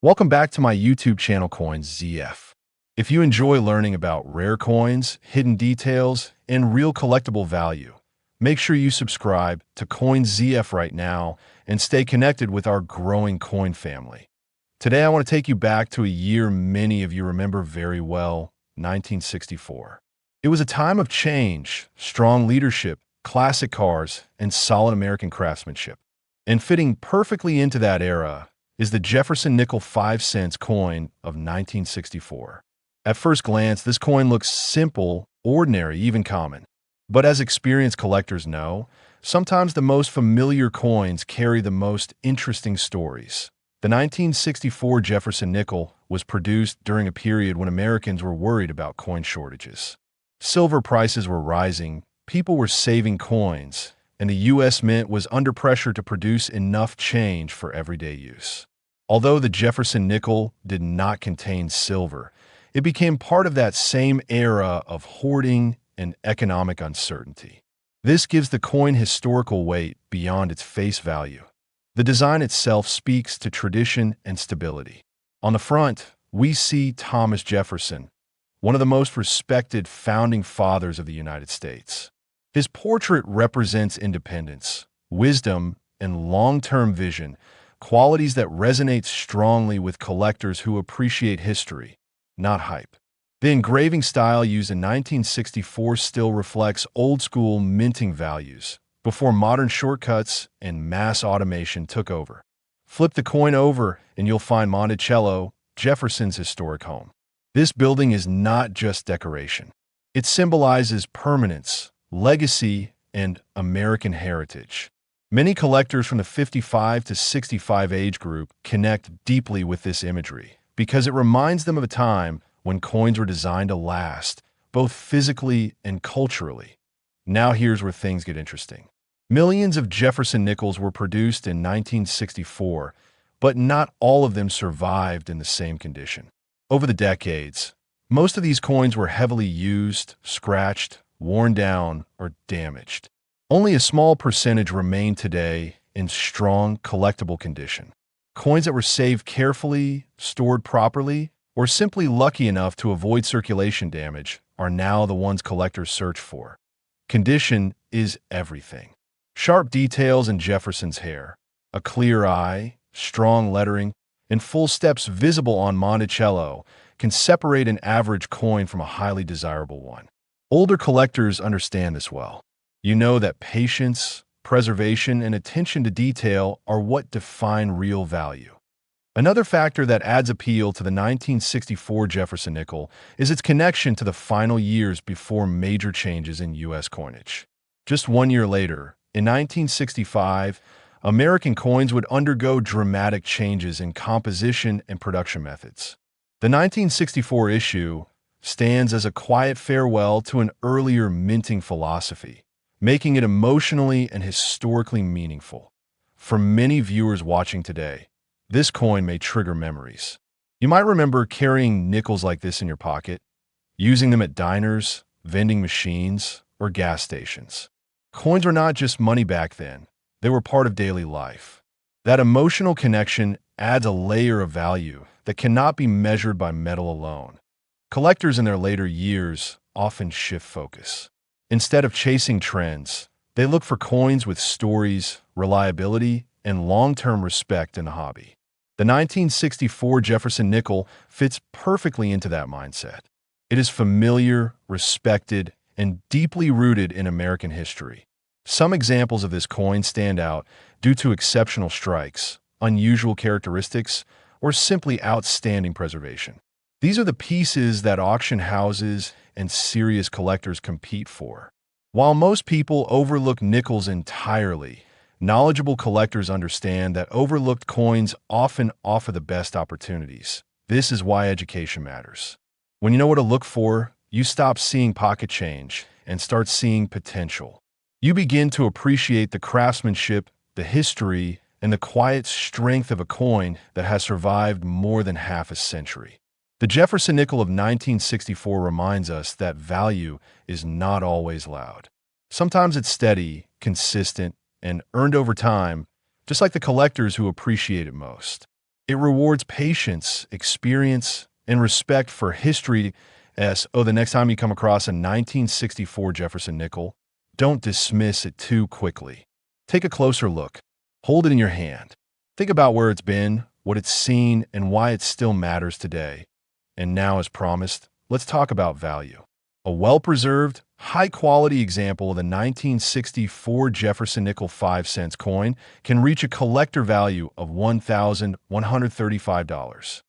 Welcome back to my YouTube channel, Coins ZF. If you enjoy learning about rare coins, hidden details, and real collectible value, make sure you subscribe to Coins ZF right now and stay connected with our growing coin family. Today, I want to take you back to a year many of you remember very well, 1964. It was a time of change, strong leadership, classic cars, and solid American craftsmanship. And fitting perfectly into that era is the Jefferson Nickel 5 cents coin of 1964. At first glance, this coin looks simple, ordinary, even common. But as experienced collectors know, sometimes the most familiar coins carry the most interesting stories. The 1964 Jefferson Nickel was produced during a period when Americans were worried about coin shortages. Silver prices were rising, people were saving coins, and the U.S. Mint was under pressure to produce enough change for everyday use. Although the Jefferson Nickel did not contain silver, it became part of that same era of hoarding and economic uncertainty. This gives the coin historical weight beyond its face value. The design itself speaks to tradition and stability. On the front, we see Thomas Jefferson, one of the most respected founding fathers of the United States. His portrait represents independence, wisdom, and long-term vision, qualities that resonate strongly with collectors who appreciate history, not hype. The engraving style used in 1964 still reflects old-school minting values, before modern shortcuts and mass automation took over. Flip the coin over and you'll find Monticello, Jefferson's historic home. This building is not just decoration. It symbolizes permanence, legacy, and American heritage. Many collectors from the 55 to 65 age group connect deeply with this imagery because it reminds them of a time when coins were designed to last, both physically and culturally. Now here's where things get interesting. Millions of Jefferson nickels were produced in 1964, but not all of them survived in the same condition. Over the decades, most of these coins were heavily used, scratched, worn down, or damaged. Only a small percentage remain today in strong, collectible condition. Coins that were saved carefully, stored properly, or simply lucky enough to avoid circulation damage are now the ones collectors search for. Condition is everything. Sharp details in Jefferson's hair, a clear eye, strong lettering, and full steps visible on Monticello can separate an average coin from a highly desirable one. Older collectors understand this well. You know that patience, preservation, and attention to detail are what define real value. Another factor that adds appeal to the 1964 Jefferson nickel is its connection to the final years before major changes in U.S. coinage. Just 1 year later, in 1965, American coins would undergo dramatic changes in composition and production methods. The 1964 issue stands as a quiet farewell to an earlier minting philosophy, making it emotionally and historically meaningful. For many viewers watching today, this coin may trigger memories. You might remember carrying nickels like this in your pocket, using them at diners, vending machines, or gas stations. Coins were not just money back then, they were part of daily life. That emotional connection adds a layer of value that cannot be measured by metal alone. Collectors in their later years often shift focus. Instead of chasing trends, they look for coins with stories, reliability, and long-term respect in the hobby. The 1964 Jefferson nickel fits perfectly into that mindset. It is familiar, respected, and deeply rooted in American history. Some examples of this coin stand out due to exceptional strikes, unusual characteristics, or simply outstanding preservation. These are the pieces that auction houses and serious collectors compete for. While most people overlook nickels entirely, knowledgeable collectors understand that overlooked coins often offer the best opportunities. This is why education matters. When you know what to look for, you stop seeing pocket change and start seeing potential. You begin to appreciate the craftsmanship, the history, and the quiet strength of a coin that has survived more than half a century. The Jefferson nickel of 1964 reminds us that value is not always loud. Sometimes it's steady, consistent, and earned over time, just like the collectors who appreciate it most. It rewards patience, experience, and respect for history. The next time you come across a 1964 Jefferson nickel, don't dismiss it too quickly. Take a closer look. Hold it in your hand. Think about where it's been, what it's seen, and why it still matters today. And now, as promised, let's talk about value. A well-preserved, high-quality example of the 1964 Jefferson Nickel 5-cent coin can reach a collector value of $1,135.